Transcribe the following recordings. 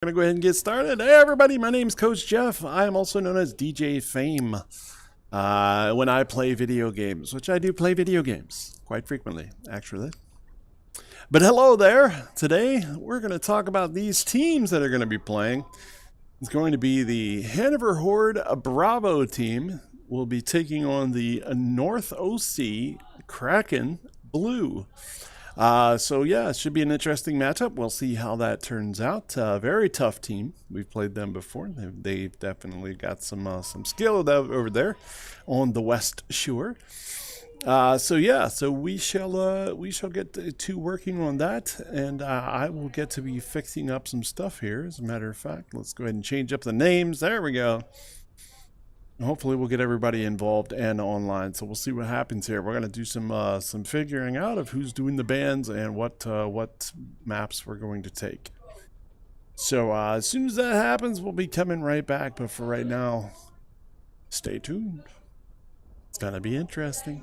Gonna go ahead and get started. Hey everybody, my name's Coach Jeff. I am also known as DJ Fame when I play video games, which I do play video games quite frequently, actually. But hello there. Today we're going to talk about these teams that are going to be playing. It's going to be the Hanover Horde Bravo team. Will be taking on the North OC Kraken Blue. So yeah, it should be an interesting matchup. We'll see how that turns out. Very tough team. We've played them before. They've definitely got some skill over there on the West Shore. So yeah, so we shall get to working on that, and I will get to be fixing up some stuff here. As a matter of fact, let's go ahead and change up the names. There we go. Hopefully we'll get everybody involved and online, so we'll see what happens here. We're going to do some figuring out of who's doing the bans and what maps we're going to take. So as soon as that happens, we'll be coming right back. But for right now, stay tuned. It's going to be interesting.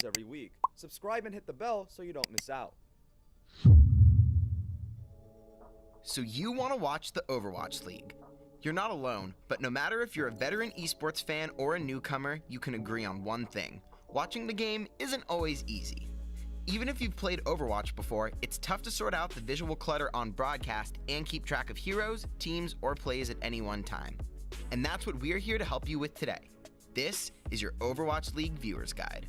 videos every week. Subscribe and hit the bell so you don't miss out. So you want to watch the Overwatch League. You're not alone, but no matter if you're a veteran esports fan or a newcomer, you can agree on one thing. Watching the game isn't always easy. Even if you've played Overwatch before, it's tough to sort out the visual clutter on broadcast and keep track of heroes, teams, or plays at any one time. And that's what we're here to help you with today. This is your Overwatch League Viewer's Guide.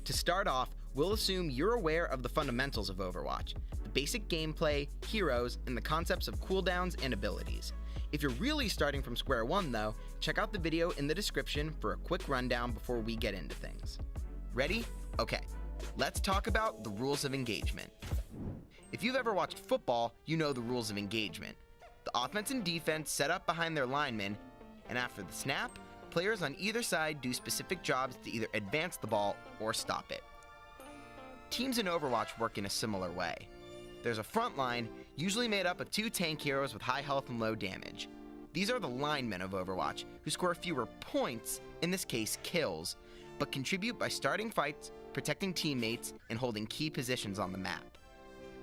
To start off, we'll assume you're aware of the fundamentals of Overwatch, the basic gameplay, heroes, and the concepts of cooldowns and abilities. If you're really starting from square one though, check out the video in the description for a quick rundown before we get into things. Ready? Okay, let's talk about the rules of engagement. If you've ever watched football, you know the rules of engagement. The offense and defense set up behind their linemen, and after the snap, players on either side do specific jobs to either advance the ball or stop it. Teams in Overwatch work in a similar way. There's a front line, usually made up of 2 tank heroes with high health and low damage. These are the linemen of Overwatch, who score fewer points, in this case kills, but contribute by starting fights, protecting teammates, and holding key positions on the map.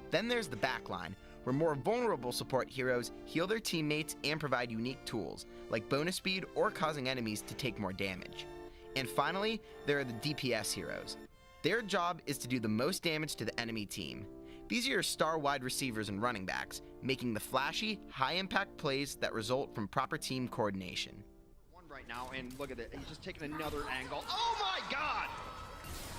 Then there's the backline, where more vulnerable support heroes heal their teammates and provide unique tools, like bonus speed or causing enemies to take more damage. And finally, there are the DPS heroes. Their job is to do the most damage to the enemy team. These are your star wide receivers and running backs, making the flashy, high-impact plays that result from proper team coordination. One right now, and look at it, he's just taking another angle. Oh my god!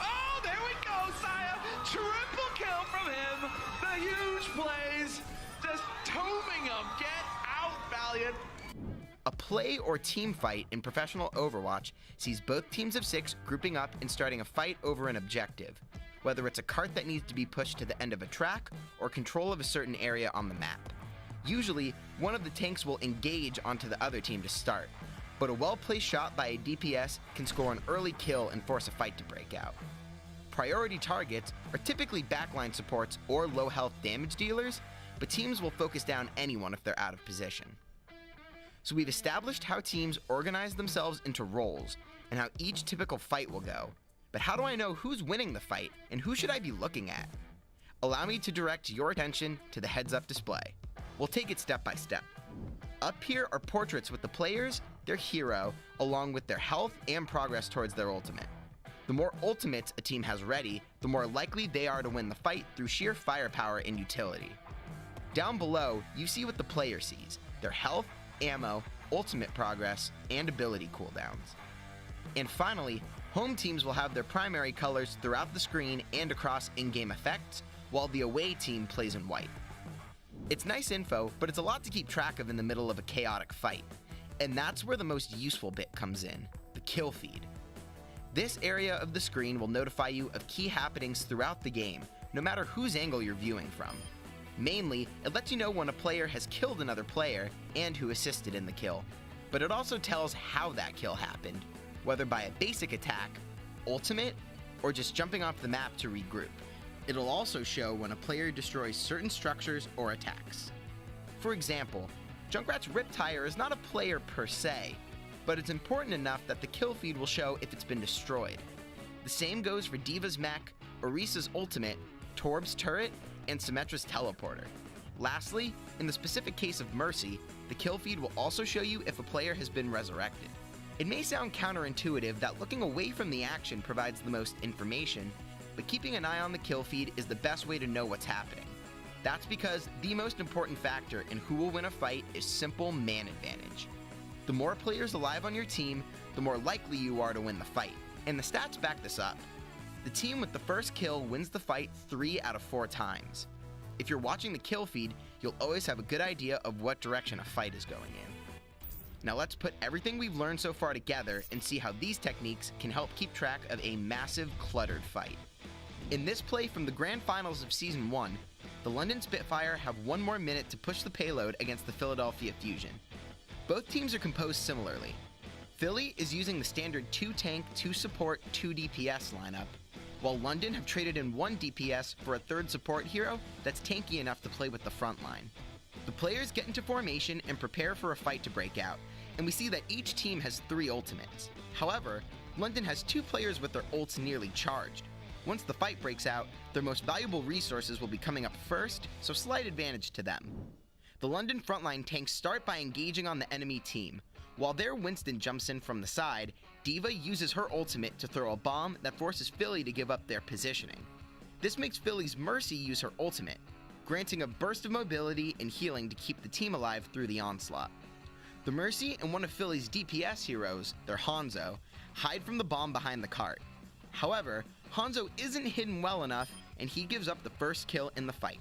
Oh, there we go, Saya! Triple kill from him! The huge plays! Just tombing him! Get out, Valiant! A play or team fight in professional Overwatch sees both teams of 6 grouping up and starting a fight over an objective, whether it's a cart that needs to be pushed to the end of a track or control of a certain area on the map. Usually, one of the tanks will engage onto the other team to start, but a well-placed shot by a DPS can score an early kill and force a fight to break out. Priority targets are typically backline supports or low health damage dealers, but teams will focus down anyone if they're out of position. So we've established how teams organize themselves into roles and how each typical fight will go. But how do I know who's winning the fight and who should I be looking at? Allow me to direct your attention to the heads-up display. We'll take it step by step. Up here are portraits with the players, their hero, along with their health and progress towards their ultimate. The more ultimates a team has ready, the more likely they are to win the fight through sheer firepower and utility. Down below, you see what the player sees, their health, ammo, ultimate progress, and ability cooldowns. And finally, home teams will have their primary colors throughout the screen and across in-game effects, while the away team plays in white. It's nice info, but it's a lot to keep track of in the middle of a chaotic fight. And that's where the most useful bit comes in, the kill feed. This area of the screen will notify you of key happenings throughout the game, no matter whose angle you're viewing from. Mainly, it lets you know when a player has killed another player and who assisted in the kill. But it also tells how that kill happened, whether by a basic attack, ultimate, or just jumping off the map to regroup. It'll also show when a player destroys certain structures or attacks. For example, Junkrat's Riptire is not a player per se, but it's important enough that the kill feed will show if it's been destroyed. The same goes for D.Va's mech, Orisa's ultimate, Torb's turret, and Symmetra's teleporter. Lastly, in the specific case of Mercy, the kill feed will also show you if a player has been resurrected. It may sound counterintuitive that looking away from the action provides the most information, but keeping an eye on the kill feed is the best way to know what's happening. That's because the most important factor in who will win a fight is simple man advantage. The more players alive on your team, the more likely you are to win the fight, and the stats back this up. The team with the first kill wins the fight 3 out of 4 times. If you're watching the kill feed, you'll always have a good idea of what direction a fight is going in. Now let's put everything we've learned so far together and see how these techniques can help keep track of a massive, cluttered fight. In this play from the Grand Finals of Season 1, the London Spitfire have 1 more minute to push the payload against the Philadelphia Fusion. Both teams are composed similarly. Philly is using the standard 2 tank, 2 support, 2 DPS lineup, while London have traded in 1 DPS for a 3rd support hero that's tanky enough to play with the front line. The players get into formation and prepare for a fight to break out, and we see that each team has 3 ultimates. However, London has 2 players with their ults nearly charged, Once the fight breaks out, their most valuable resources will be coming up first, so slight advantage to them. The London frontline tanks start by engaging on the enemy team. While their Winston jumps in from the side, D.Va uses her ultimate to throw a bomb that forces Philly to give up their positioning. This makes Philly's Mercy use her ultimate, granting a burst of mobility and healing to keep the team alive through the onslaught. The Mercy and one of Philly's DPS heroes, their Hanzo, hide from the bomb behind the cart. However, Hanzo isn't hidden well enough, and he gives up the first kill in the fight.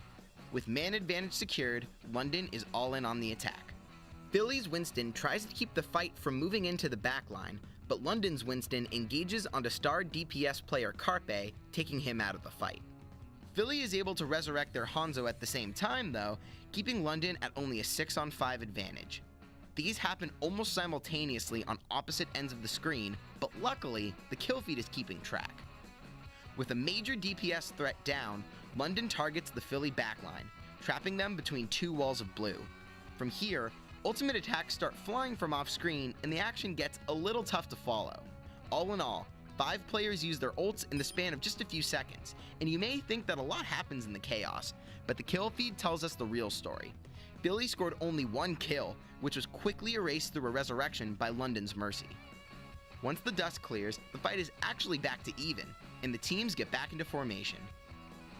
With man advantage secured, London is all in on the attack. Philly's Winston tries to keep the fight from moving into the backline, but London's Winston engages onto star DPS player Carpe, taking him out of the fight. Philly is able to resurrect their Hanzo at the same time though, keeping London at only a 6-on-5 advantage. These happen almost simultaneously on opposite ends of the screen, but luckily, the kill feed is keeping track. With a major DPS threat down, London targets the Philly backline, trapping them between two walls of blue. From here, ultimate attacks start flying from off screen and the action gets a little tough to follow. All in all, 5 players use their ults in the span of just a few seconds, and you may think that a lot happens in the chaos, but the kill feed tells us the real story. Philly scored only 1 kill, which was quickly erased through a resurrection by London's Mercy. Once the dust clears, the fight is actually back to even, and the teams get back into formation.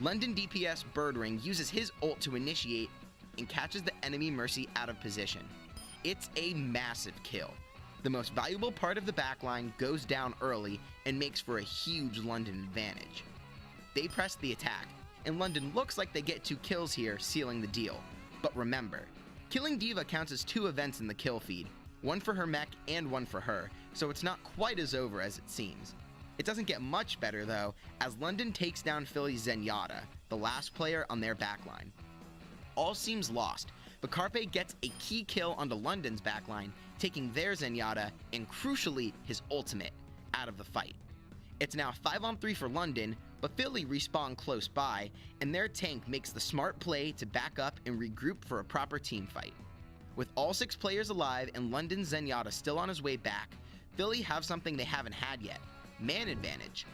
London DPS Birdring uses his ult to initiate and catches the enemy Mercy out of position. It's a massive kill. The most valuable part of the backline goes down early and makes for a huge London advantage. They press the attack, and London looks like they get 2 kills here, sealing the deal. But remember, killing D.Va counts as 2 events in the kill feed, one for her mech and one for her, so it's not quite as over as it seems. It doesn't get much better though, as London takes down Philly's Zenyatta, the last player on their backline. All seems lost, but Carpe gets a key kill onto London's backline, taking their Zenyatta, and crucially his ultimate, out of the fight. It's now 5-on-3 for London, but Philly respawn close by, and their tank makes the smart play to back up and regroup for a proper team fight. With all 6 players alive and London's Zenyatta still on his way back, Philly have something they haven't had yet: man advantage.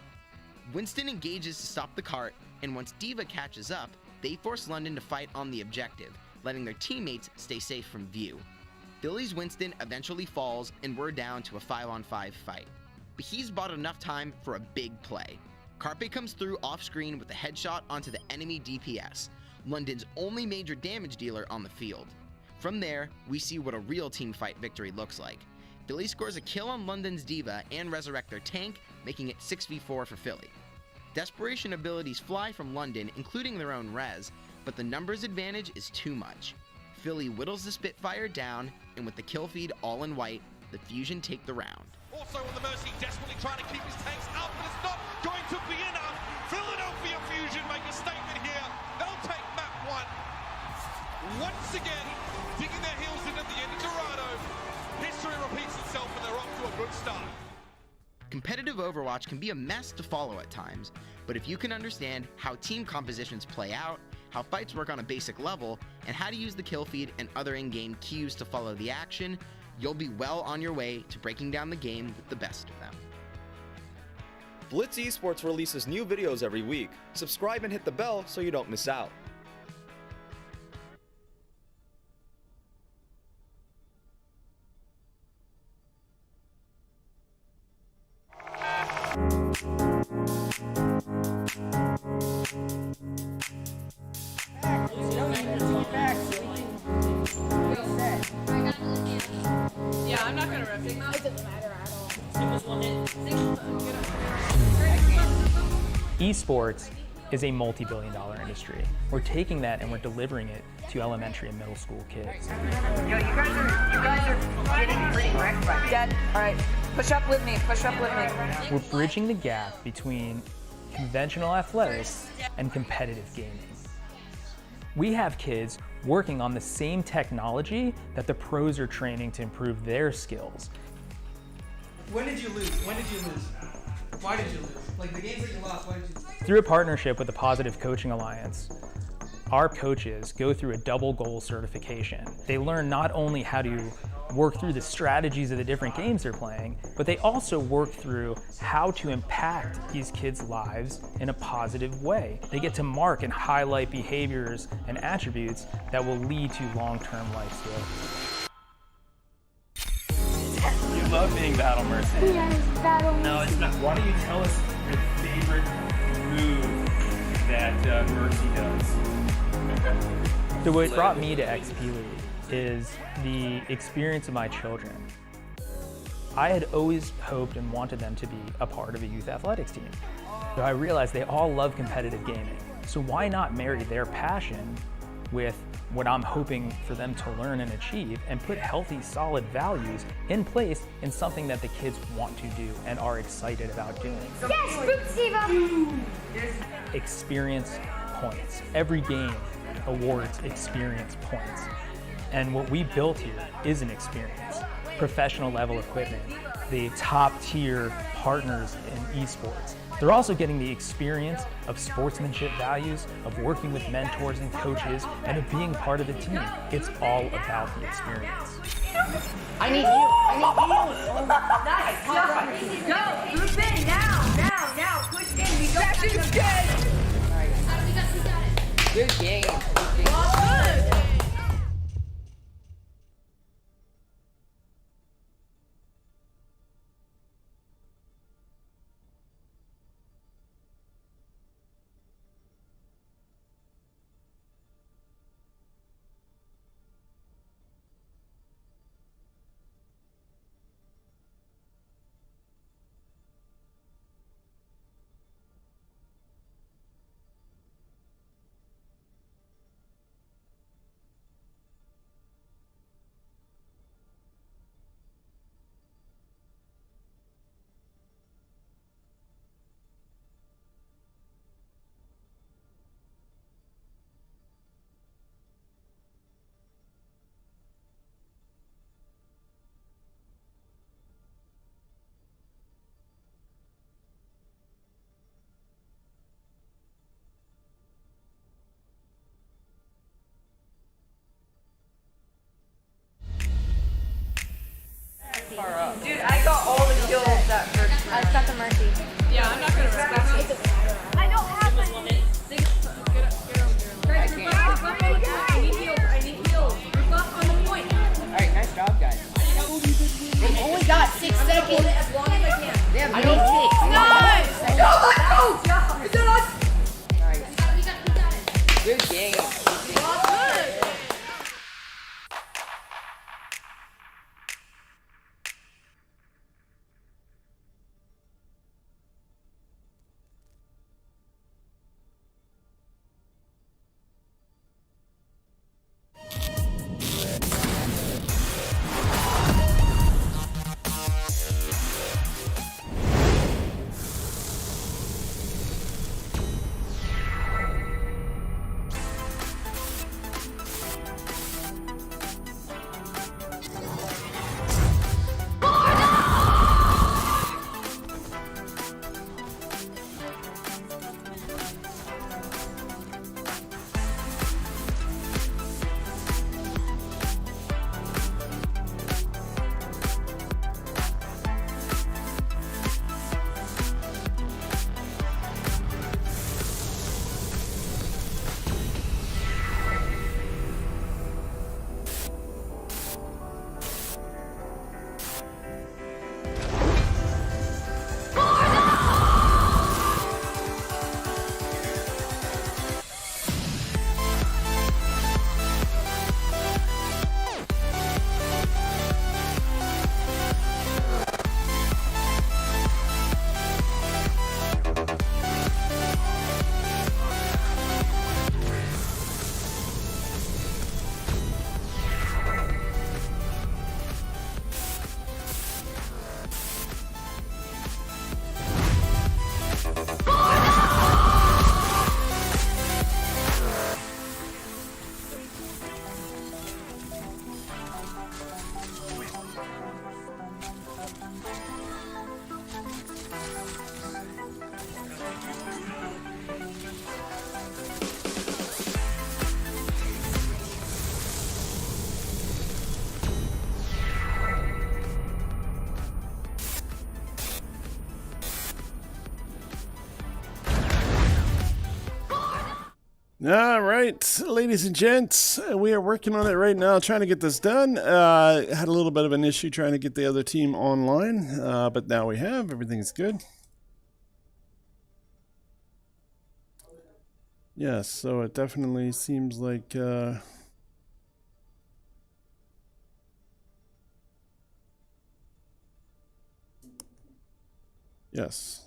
Winston engages to stop the cart, and once D.Va catches up, they force London to fight on the objective, letting their teammates stay safe from view. Philly's Winston eventually falls, and we're down to a 5-on-5 fight. But he's bought enough time for a big play. Carpe comes through off screen with a headshot onto the enemy DPS, London's only major damage dealer on the field. From there, we see what a real team fight victory looks like. Philly scores a kill on London's D.Va and resurrect their tank, making it 6v4 for Philly. Desperation abilities fly from London, including their own res, but the numbers advantage is too much. Philly whittles the Spitfire down, and with the kill feed all in white, the Fusion take the round. Also on the Mercy, desperately trying to keep his tanks up, but it's not going to be enough. Philadelphia Fusion make a statement here. They'll take map 1. Once again, digging their heels in at the end of Dorado. History repeats itself and they're off to a good start. Competitive Overwatch can be a mess to follow at times, but if you can understand how team compositions play out, how fights work on a basic level, and how to use the kill feed and other in-game cues to follow the action, you'll be well on your way to breaking down the game with the best of them. Blitz Esports releases new videos every week. Subscribe and hit the bell so you don't miss out. Yeah, I'm not gonna rip it. It doesn't matter at all. Esports is a multi-billion-dollar industry. We're taking that and we're delivering it to elementary and middle school kids. Yo, you guys are getting pretty wrecked by me. Dad, all right, push up with me, push up with me. We're bridging the gap between conventional athletics and competitive gaming. We have kids working on the same technology that the pros are training to improve their skills. When did you lose? When did you lose? Why did you lose? Like the games that you lost, why did you lose? Through a partnership with the Positive Coaching Alliance, our coaches go through a double goal certification. They learn not only how to work through the strategies of the different games they're playing, but they also work through how to impact these kids' lives in a positive way. They get to mark and highlight behaviors and attributes that will lead to long-term life skills. You love being Battle Mercy. Yes, Battle Mercy. No, it's not. Why don't you tell us your favorite move that Mercy does? So what brought me to XP League is the experience of my children. I had always hoped and wanted them to be a part of a youth athletics team. So I realized they all love competitive gaming. So why not marry their passion with what I'm hoping for them to learn and achieve, and put healthy, solid values in place in something that the kids want to do and are excited about doing. Yes, Boot Steve! Experience points. Every game awards experience points. And what we built here is an experience. Professional level equipment, the top tier partners in esports. They're also getting the experience of sportsmanship values, of working with mentors and coaches, and of being part of the team. It's all about the experience. I need you. Nice. Go. Group in now. Push in. We don't have to. Good game. Good. Dude, I got all the kills that first time. I've got the Mercy. Yeah, I'm not gonna respect it. I don't have my get over here. I need heals. Group up on the point. Alright, nice job, guys. They've only got 6 seconds. As long as I can. I need 6. Nice! Go! Is that us? Nice. Good game. All right, ladies and gents, we are working on it right now, trying to get this done. Had a little bit of an issue trying to get the other team online, but now we have. Everything's good. Yes, so it definitely seems like... yes.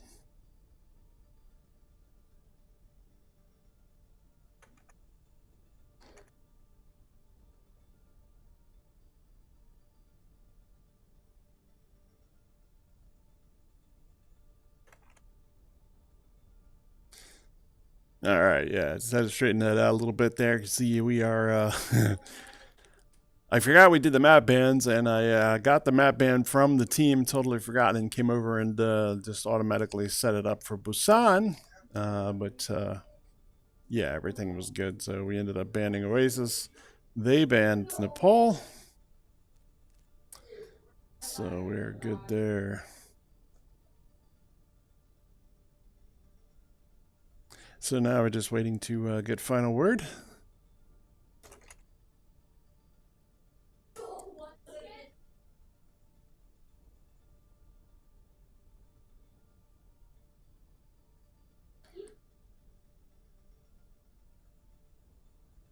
All right, yeah, just had to straighten that out a little bit there. You see, we are, I forgot we did the map bans, and I got the map ban from the team, totally forgot, and came over and just automatically set it up for Busan. Yeah, everything was good, so we ended up banning Oasis. They banned Nepal. So we're good there. So now we're just waiting to get final word.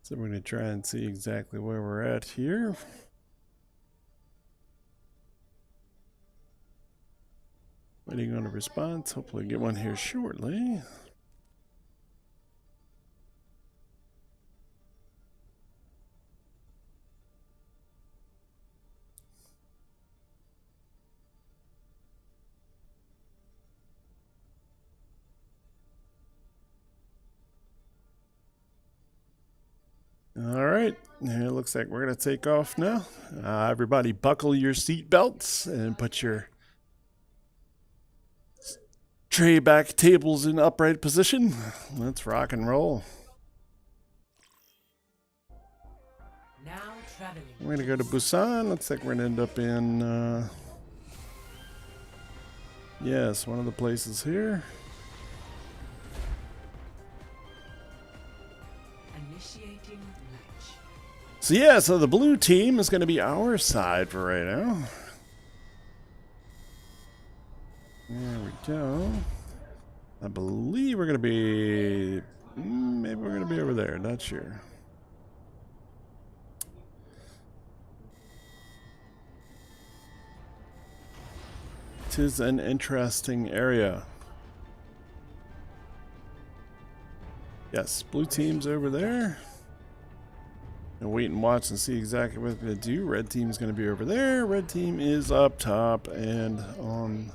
So we're going to try and see exactly where we're at here. Waiting on a response. Hopefully get one here shortly. All right, it looks like we're going to take off now. Everybody buckle your seatbelts and put your tray back tables in upright position. Let's rock and roll. Now traveling. We're going to go to Busan. Looks like we're going to end up in, yes, one of the places here. So yeah, so the blue team is going to be our side for right now. There we go. I believe we're going to be... maybe we're going to be over there, not sure. Tis an interesting area. Yes, blue team's over there. And wait and watch and see exactly what they're going to do. Red team is going to be over there. Red team is up top and on.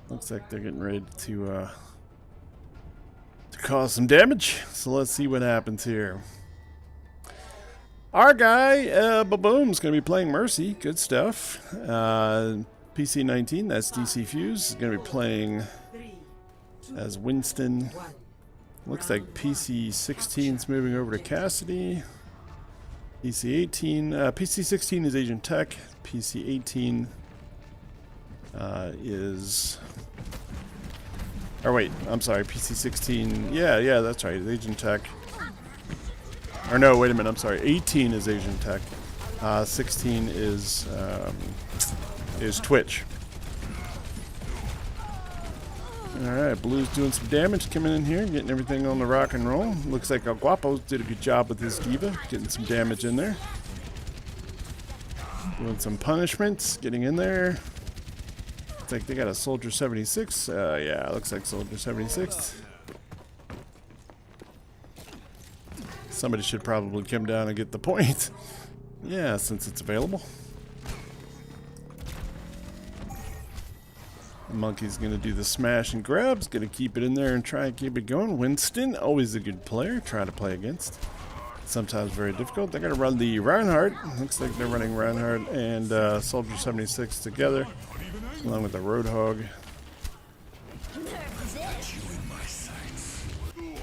Looks like they're getting ready to cause some damage. So let's see what happens here. Our guy, Baboom's going to be playing Mercy. Good stuff. PC 19, that's DC Fuse, is going to be playing as Winston. Looks like PC 16's moving over to Cassidy. PC 18, PC 16 is Agent Tech. PC 18 is... or wait, I'm sorry, PC 16, yeah, that's right, Agent Tech. Or no, wait a minute, I'm sorry, 18 is Agent Tech. 16 is Twitch. Alright, Blue's doing some damage, coming in here, getting everything on the rock and roll. Looks like El Guapo did a good job with his diva, getting some damage in there. Doing some punishments, getting in there. Looks like they got a Soldier 76. Yeah, looks like Soldier 76. Somebody should probably come down and get the point. Yeah, since it's available. Monkey's going to do the smash and grabs, going to keep it in there and try and keep it going. Winston, always a good player, try to play against. Sometimes very difficult. They're going to run the Reinhardt. Looks like they're running Reinhardt and Soldier 76 together, along with the Roadhog.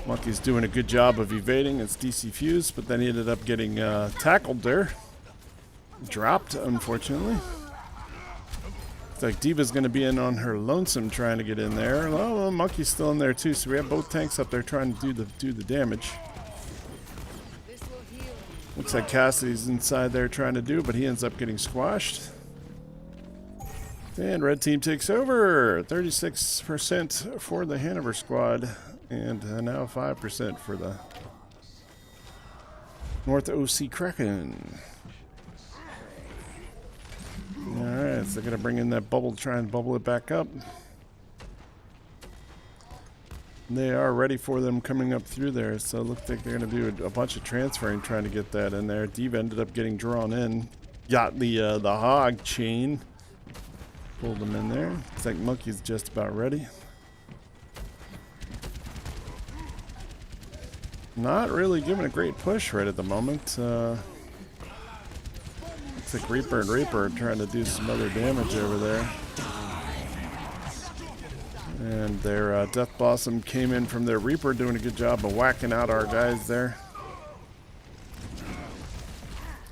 Monkey's doing a good job of evading. It's DC Fuse, but then he ended up getting tackled there. Dropped, unfortunately. Like Diva's going to be in on her lonesome trying to get in there. Oh, well, Monkey's still in there too, so we have both tanks up there trying to do the damage. Looks like Cassidy's inside there trying to do, but he ends up getting squashed. And red team takes over. 36% for the Hanover squad, and now 5% for the North OC Kraken. Alright, so they're going to bring in that bubble, try and bubble it back up. They are ready for them coming up through there, so it looks like they're going to do a bunch of transferring, trying to get that in there. Diva ended up getting drawn in. Got the hog chain. Pulled them in there. Looks like Monkey's just about ready. Not really giving a great push right at the moment. Looks like Reaper and Reaper are trying to do some other damage over there. And their Death Blossom came in from their Reaper, doing a good job of whacking out our guys there.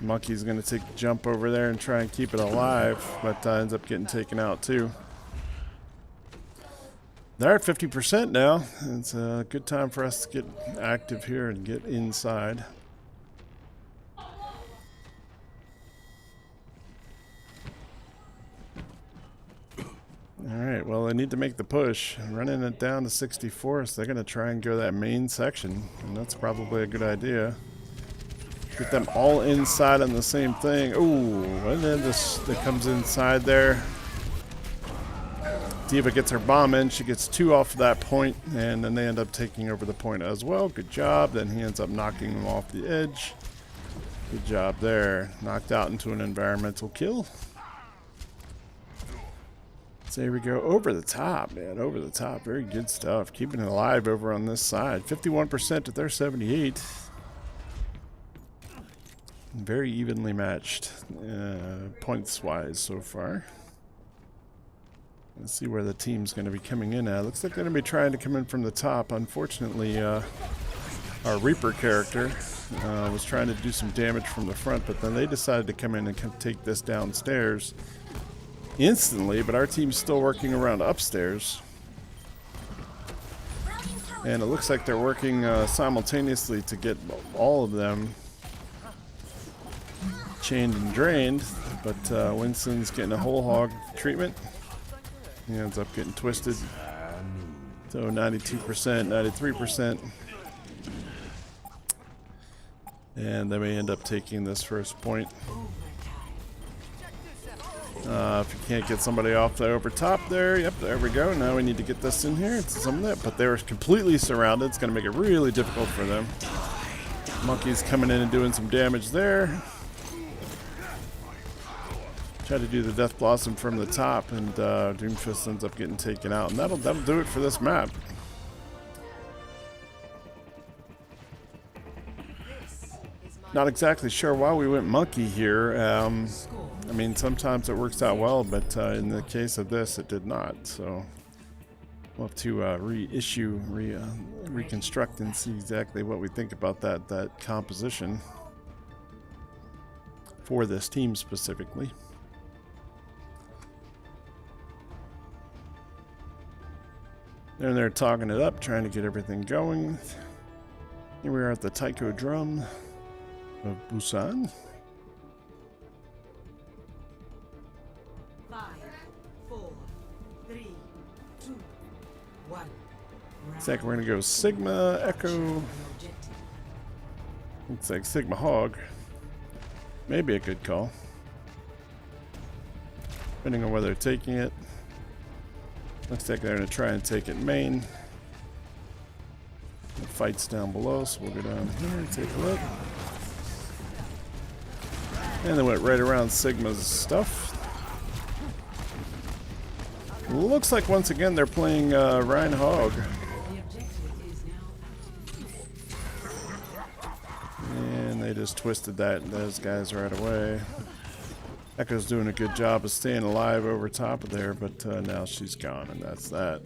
Monkey's going to take the jump over there and try and keep it alive, but ends up getting taken out too. They're at 50% now. It's a good time for us to get active here and get inside. Alright, well, they need to make the push. Running it down to 64, so they're going to try and go that main section, and that's probably a good idea. Get them all inside on the same thing. Ooh, and then this that comes inside there. Diva gets her bomb in. She gets 2 off of that point, and then they end up taking over the point as well. Good job. Then he ends up knocking them off the edge. Good job there. Knocked out into an environmental kill. So here we go. Over the top, man. Over the top. Very good stuff. Keeping it alive over on this side. 51% to their 78. Very evenly matched points-wise so far. Let's see where the team's going to be coming in at. Looks like they're going to be trying to come in from the top. Unfortunately, our Reaper character was trying to do some damage from the front, but then they decided to come in and take this downstairs instantly, but our team's still working around upstairs. And it looks like they're working simultaneously to get all of them chained and drained, but Winston's getting a whole hog treatment. He ends up getting twisted. So 92%, 93%. And they may end up taking this first point. If you can't get somebody off the over top there, yep, there we go. Now we need to get this in here. It's some of that, but they were completely surrounded. It's going to make it really difficult for them. Monkey's coming in and doing some damage there. Try to do the Death Blossom from the top, and Doomfist ends up getting taken out, and that'll do it for this map. Not exactly sure why we went Monkey here. I mean, sometimes it works out well, but in the case of this, it did not. So we'll have to reconstruct and see exactly what we think about that composition for this team specifically. And they're talking it up, trying to get everything going. Here we are at the taiko drum of Busan. 5, 4, 3, 2, 1. Second, we're going to go Sigma, Echo. Looks like Sigma Hog. Maybe a good call. Depending on whether they're taking it. Looks like they're going to try and take it main. The fight's down below, so we'll go down here and take a look. And they went right around Sigma's stuff. Looks like once again they're playing Ryan Hog. And they just twisted those guys right away. Echo's doing a good job of staying alive over top of there, but now she's gone, and that's that.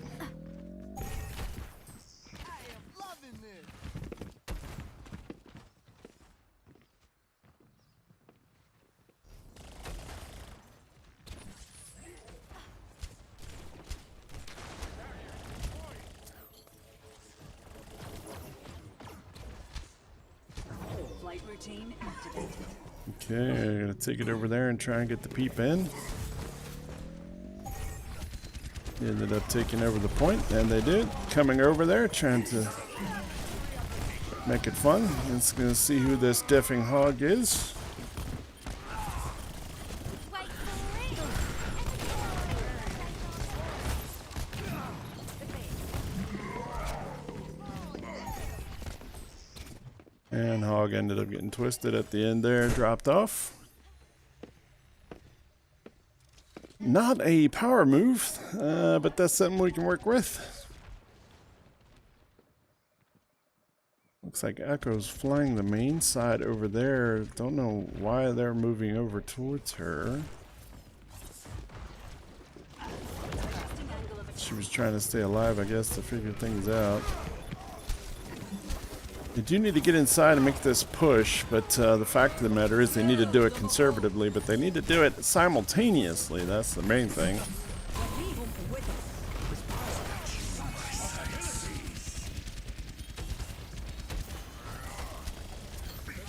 Flight Okay, I gotta take it over there and try and get the peep in. Ended up taking over the point, and they did. Coming over there, trying to make it fun. Let's gonna see who this diffing hog is. And hog ended up getting twisted at the end there, dropped off. Not a power move, but that's something we can work with. Looks like Echo's flying the main side over there. Don't know why they're moving over towards her. She was trying to stay alive, I guess, to figure things out. They do need to get inside and make this push, but the fact of the matter is they need to do it conservatively, but they need to do it simultaneously. That's the main thing.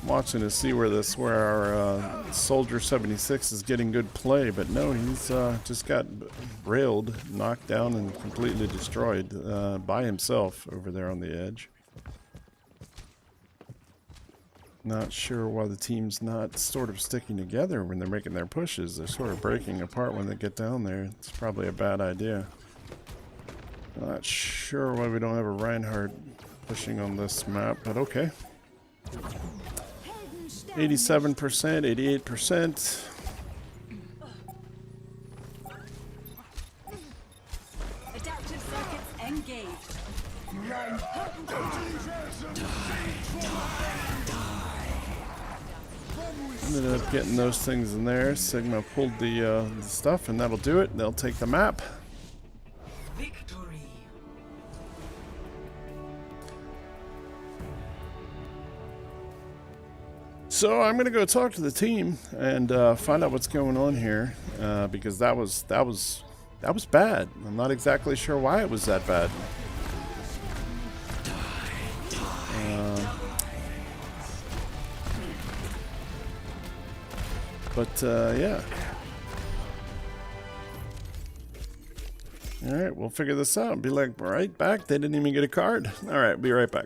I'm watching to see where our Soldier 76 is getting good play, but no, he's just got railed, knocked down, and completely destroyed by himself over there on the edge. Not sure why the team's not sort of sticking together when they're making their pushes. They're sort of breaking apart when they get down there. It's probably a bad idea. Not sure why we don't have a Reinhardt pushing on this map, but okay. 87%, 88%. Adaptive circuits engaged. Ended up getting those things in there. Sigma pulled the stuff, and that'll do it. They'll take the map. Victory. So I'm gonna go talk to the team and find out what's going on here, because that was bad. I'm not exactly sure why it was that bad. But yeah. All right, we'll figure this out. Be like right back. They didn't even get a card. All right, be right back.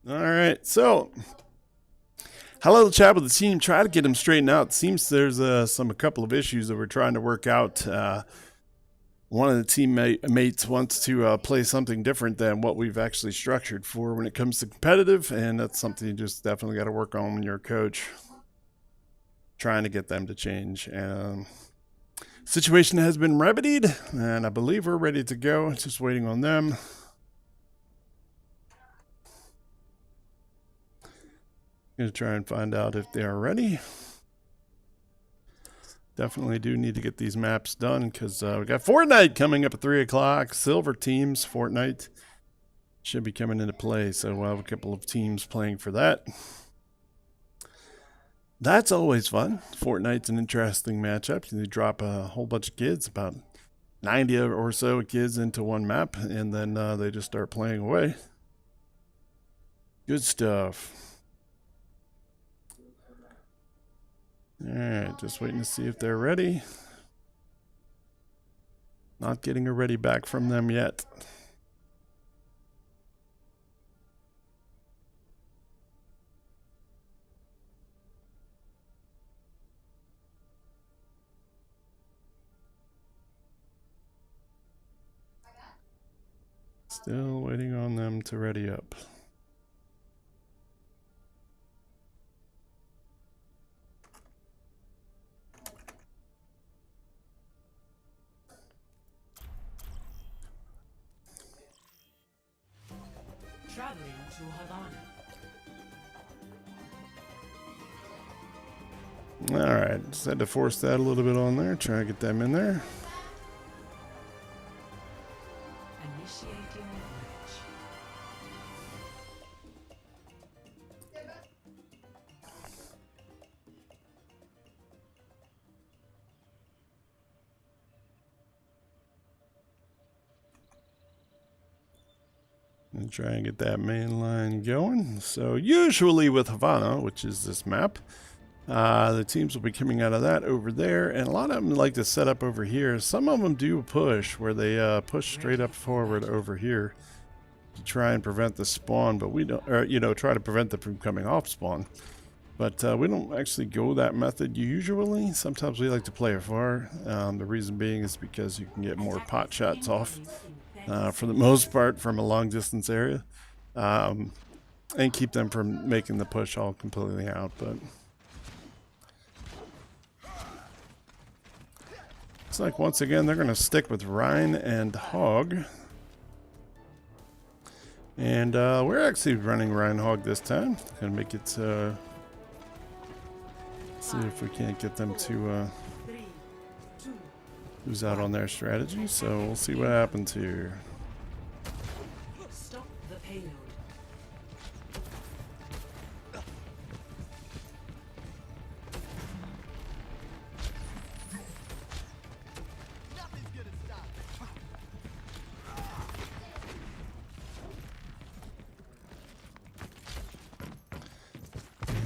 All right, so hello, chat with the team. Try to get them straightened out. Seems there's a couple of issues that we're trying to work out. One of the teammates wants to play something different than what we've actually structured for when it comes to competitive, and that's something you just definitely got to work on when you're a coach. Trying to get them to change. Situation has been remedied, and I believe we're ready to go. Just waiting on them. Gonna try and find out if they are ready. Definitely do need to get these maps done because we got Fortnite coming up at 3 o'clock. Silver teams, Fortnite should be coming into play. So we'll have a couple of teams playing for that. That's always fun. Fortnite's an interesting matchup. You drop a whole bunch of kids, about 90 or so kids into one map, and then they just start playing away. Good stuff. Alright, just waiting to see if they're ready. Not getting a ready back from them yet. Still waiting on them to ready up. Traveling to Havana. Alright, just had to force that a little bit on there, try to get them in there. Initiating bridge. And try and get that main line going. So usually with Havana, which is this map, the teams will be coming out of that over there, and a lot of them like to set up over here. Some of them do push, where they push straight up forward over here to try and prevent the spawn, but we don't, or, you know, try to prevent them from coming off spawn. But we don't actually go that method usually. Sometimes we like to play afar. The reason being is because you can get more pot shots off. For the most part from a long distance area, and keep them from making the push all completely out. But it's like once again they're going to stick with Rhine and Hog, and we're actually running Rhine Hog this time. Gonna make it see if we can't get them to who's out on their strategy, so we'll see what happens here. Stop the payload.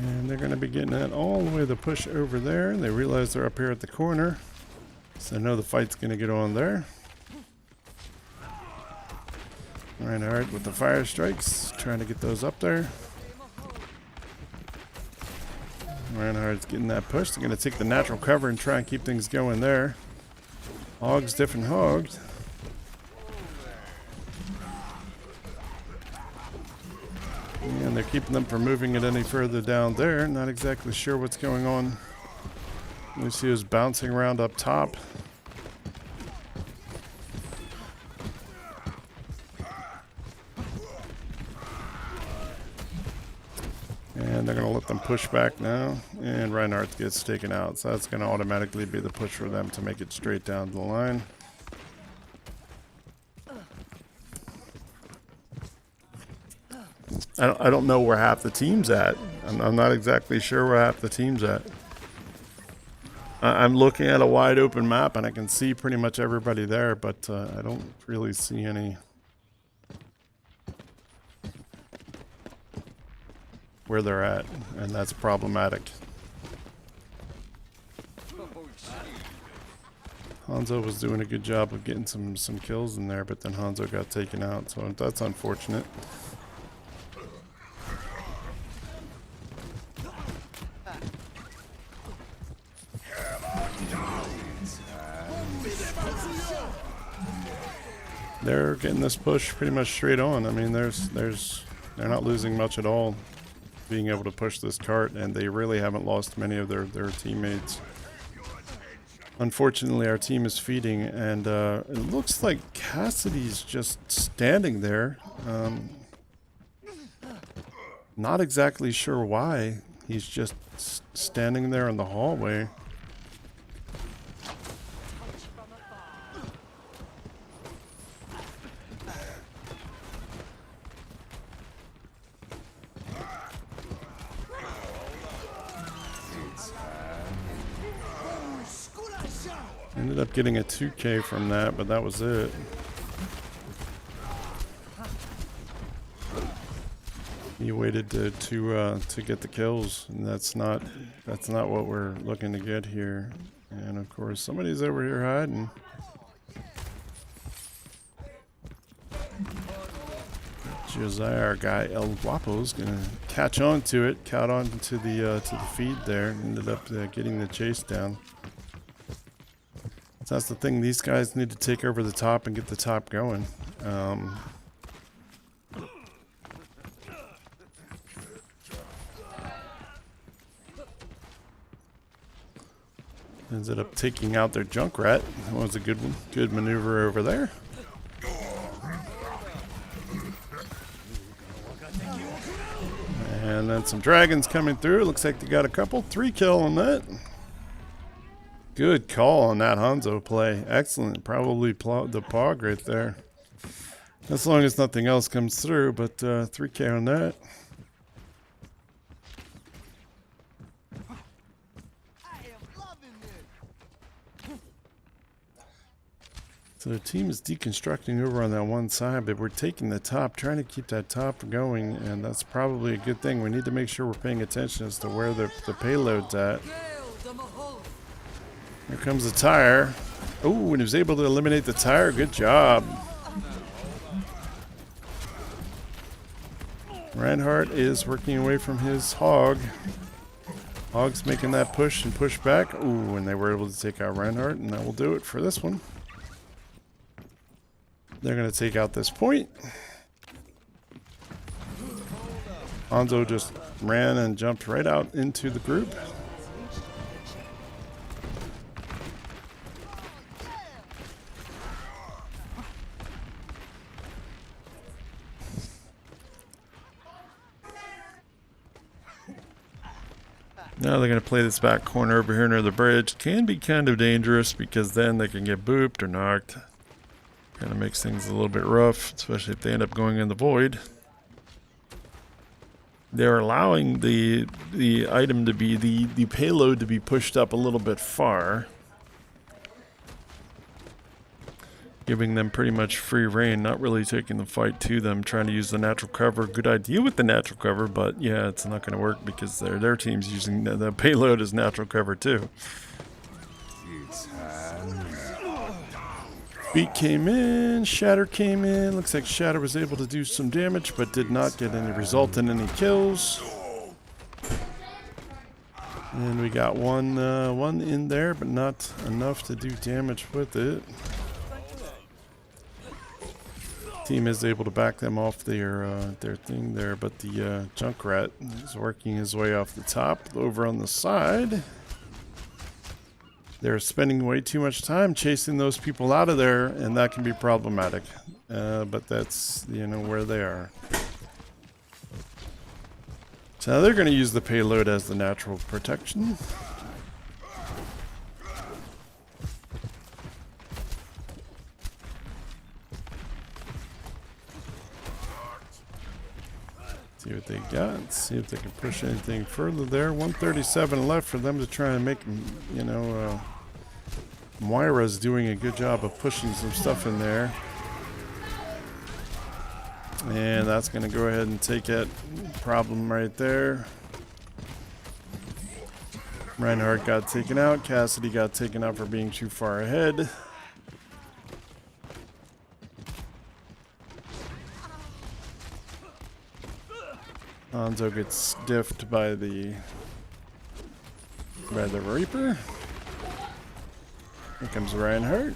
And they're going to be getting that all the way to push over there. They realize they're up here at the corner. So I know the fight's going to get on there. Reinhardt with the fire strikes, trying to get those up there. Reinhardt's getting that push. They're going to take the natural cover and try and keep things going there. Hogs, different hogs. And they're keeping them from moving it any further down there. Not exactly sure what's going on. Lucio's bouncing around up top. And they're going to let them push back now. And Reinhardt gets taken out. So that's going to automatically be the push for them to make it straight down the line. I don't know where half the team's at. I'm not exactly sure where half the team's at. I'm looking at a wide open map and I can see pretty much everybody there, but I don't really see any where they're at, and that's problematic. Hanzo was doing a good job of getting some kills in there, but then Hanzo got taken out, so that's unfortunate. they're getting this push pretty much straight on. I mean, they're not losing much at all being able to push this cart, and they really haven't lost many of their teammates. Unfortunately, our team is feeding, and it looks like Cassidy's just standing there. Not exactly sure why. He's just standing there in the hallway. Ended up getting a 2K from that, but that was it. He waited to get the kills, and that's not what we're looking to get here. And of course, somebody's over here hiding. Josiah, our guy El Guapo's gonna catch on to it, caught on to the feed there, ended up getting the chase down. So that's the thing; these guys need to take over the top and get the top going. Ended up taking out their Junkrat. That was a good one. Good maneuver over there. And then some dragons coming through. Looks like they got a couple. 3 kill on that. Good call on that Hanzo play. Excellent. Probably the Pog right there. As long as nothing else comes through, but 3K on that. So the team is deconstructing over on that one side, but we're taking the top, trying to keep that top going, and that's probably a good thing. We need to make sure we're paying attention as to where the payload's at. Here comes the tire. Oh, and he was able to eliminate the tire. Good job. Reinhardt is working away from his hog. Hog's making that push and push back. Ooh, and they were able to take out Reinhardt, and that will do it for this one. They're going to take out this point. Hanzo just ran and jumped right out into the group. Now they're going to play this back corner over here near the bridge. Can be kind of dangerous because then they can get booped or knocked. Kind of makes things a little bit rough, especially if they end up going in the void. They're allowing the item to be, the payload to be pushed up a little bit far. Giving them pretty much free reign, not really taking the fight to them, trying to use the natural cover. Good idea with the natural cover, but yeah, it's not going to work because their team's using the payload as natural cover too. Beat came in, Shatter came in. Looks like Shatter was able to do some damage, but did not get any result in any kills. And we got one in there, but not enough to do damage with it. Team is able to back them off their thing there, but the Junkrat is working his way off the top over on the side. They're spending way too much time chasing those people out of there, and that can be problematic. But that's, where they are. So now they're going to use the payload as the natural protection. See what they got. See if they can push anything further there. 137 left for them to try and make, Moira's doing a good job of pushing some stuff in there. And that's going to go ahead and take that problem right there. Reinhardt got taken out. Cassidy got taken out for being too far ahead. Hanzo gets stiffed by the Reaper. Here comes Reinhardt.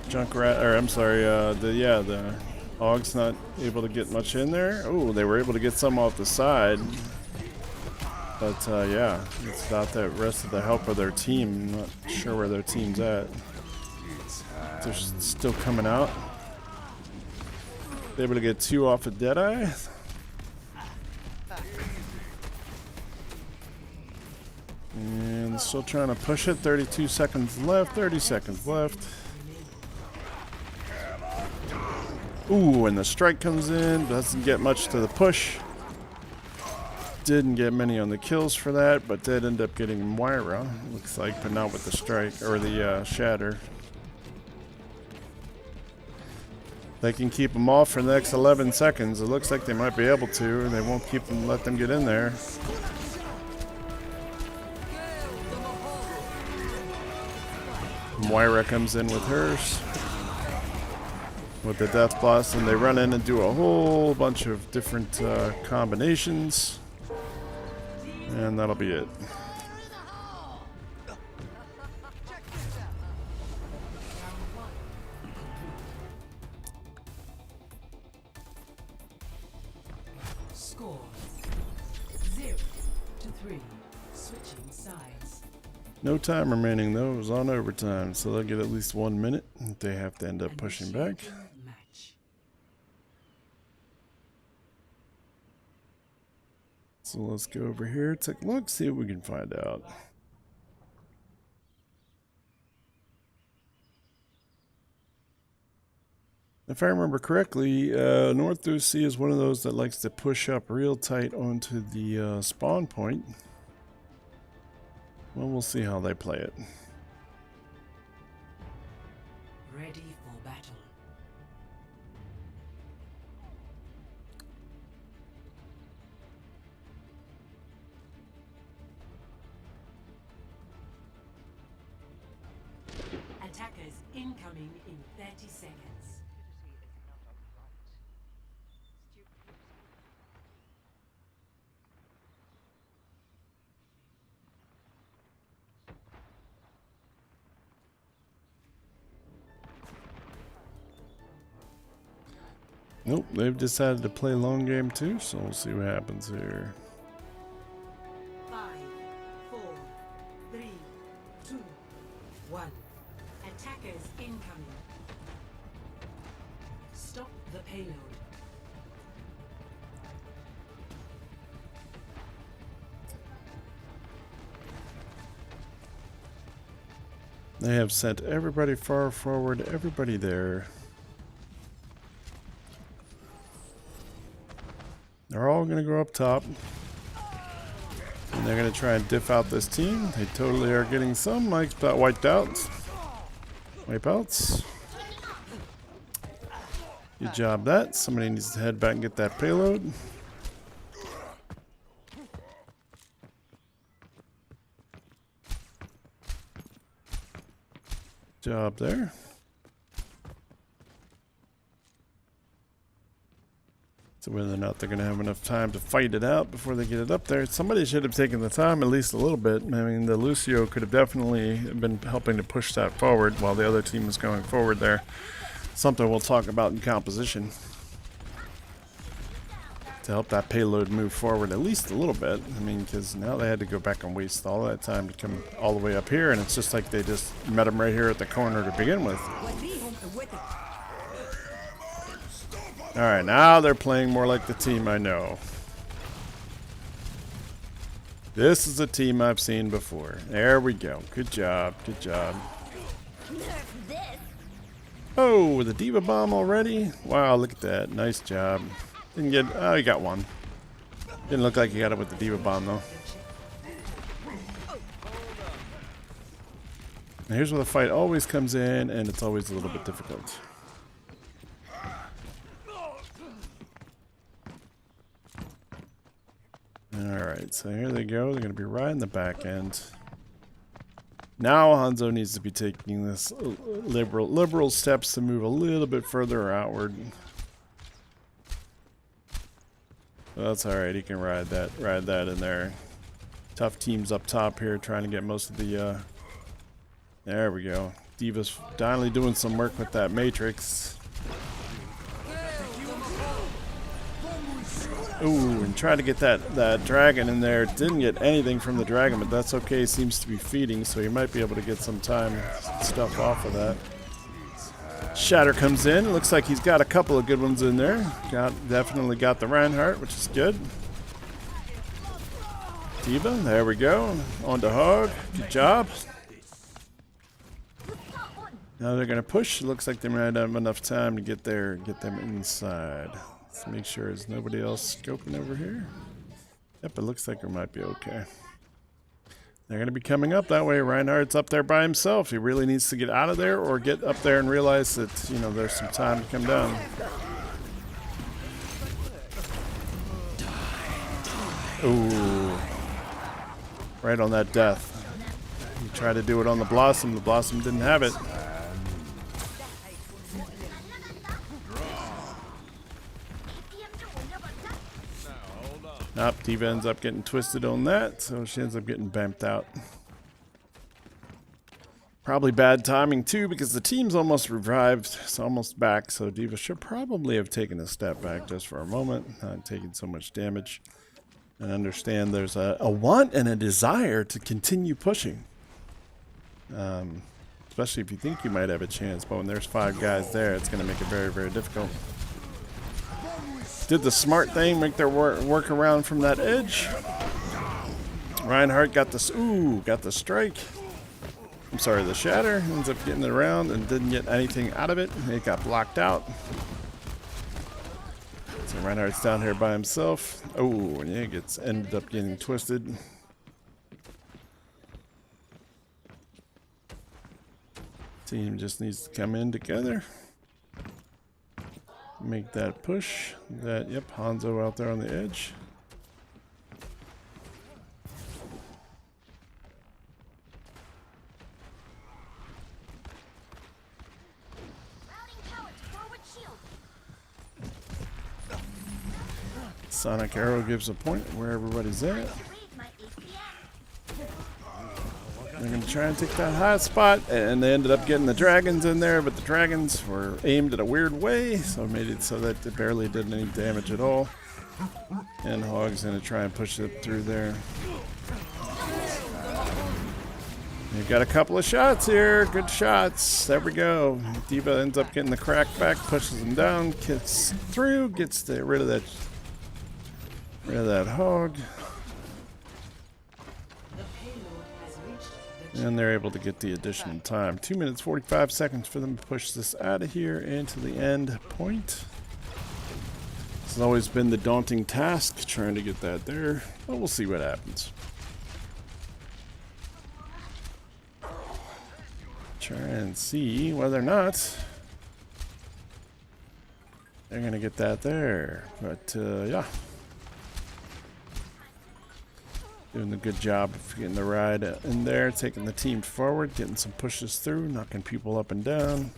Junkrat, or I'm sorry, the Og's not able to get much in there. Oh, they were able to get some off the side. But yeah, it's without that rest of the help of their team. I'm not sure where their team's at. They're still coming out. They're able to get 2 off of Deadeye. And still trying to push it. 32 seconds left, 30 seconds left. Ooh, and the strike comes in. Doesn't get much to the push. Didn't get many on the kills for that, but did end up getting Moira, looks like, but not with the strike, or the shatter. They can keep them off for the next 11 seconds. It looks like they might be able to, and they won't keep them, let them get in there. Moira comes in with hers, with the Death Blast, and they run in and do a whole bunch of different combinations. And that'll be it. Score 0-3. Switching sides. No time remaining though. It was on overtime, so they'll get at least 1 minute. They have to end up pushing back. So let's go over here, take a look, see what we can find out. If I remember correctly, North OC is one of those that likes to push up real tight onto the spawn point. Well, we'll see how they play it. Ready for battle. Attackers incoming in 30 seconds. Nope, they've decided to play long game too, so we'll see what happens here. 5, 4, 3, 2, 1. Attackers incoming. Stop the payload. They have sent everybody far forward, everybody there. They're all going to go up top. And they're going to try and diff out this team. They totally are getting some. Mike's about wiped out. Wipeouts. Good job that. Somebody needs to head back and get that payload. Job there. So whether or not they're going to have enough time to fight it out before they get it up there. Somebody should have taken the time at least a little bit. I mean, the Lucio could have definitely been helping to push that forward while the other team was going forward there. Something we'll talk about in composition. To help that payload move forward at least a little bit. I mean, because now they had to go back and waste all that time to come all the way up here. And it's just like they just met them right here at the corner to begin with. Alright, now they're playing more like the team I know. This is a team I've seen before. There we go. Good job. Good job. Oh, the Diva Bomb already? Wow, look at that. Nice job. Didn't get... Oh, he got one. Didn't look like he got it with the Diva Bomb, though. Now here's where the fight always comes in, and it's always a little bit difficult. Alright, so here they go. They're going to be right in the back end. Now Hanzo needs to be taking this liberal steps to move a little bit further outward. Well, that's alright. He can ride that in there. Tough teams up top here trying to get most of the... there we go. Diva's finally doing some work with that Matrix. Ooh, and try to get that dragon in there. Didn't get anything from the dragon, but that's okay. Seems to be feeding, so he might be able to get some time stuff off of that. Shatter comes in. Looks like he's got a couple of good ones in there. Definitely got the Reinhardt, which is good. Diva, there we go. On to Hog. Good job. Now they're gonna push. Looks like they might have enough time to get there, get them inside. Let's make sure there's nobody else scoping over here. Yep, it looks like it might be okay. They're going to be coming up that way. Reinhardt's up there by himself. He really needs to get out of there or get up there and realize that, you know, there's some time to come down. Ooh. Right on that death. He tried to do it on the Blossom. The Blossom didn't have it. Nope, Diva ends up getting twisted on that, so she ends up getting bamped out. Probably bad timing too, because the team's almost revived. It's almost back, so Diva should probably have taken a step back just for a moment, not taking so much damage. And understand there's a want and a desire to continue pushing. Especially if you think you might have a chance, but when there's 5 guys there, it's going to make it very, very difficult. Did the smart thing, make their work around from that edge. Reinhardt got the strike. I'm sorry, the shatter. Ends up getting it around and didn't get anything out of it. It got blocked out. So Reinhardt's down here by himself. Oh, and yeah, ended up getting twisted. Team just needs to come in together. Make that push. Yep, Hanzo out there on the edge. Sonic Arrow gives a point where everybody's at. They're going to try and take that high spot, and they ended up getting the dragons in there, but the dragons were aimed in a weird way, so it made it so that it barely did any damage at all. And Hog's going to try and push it through there. They've got a couple of shots here. Good shots. There we go. Diva ends up getting the crack back, pushes him down, gets through, gets rid of that Hog. And they're able to get the additional time. 2 minutes 45 seconds for them to push this out of here and to the end point. This has always been the daunting task, trying to get that there, but we'll see what happens. Try and see whether or not they're gonna get that there, but yeah. Doing a good job of getting the ride in there, taking the team forward, getting some pushes through, knocking people up and down.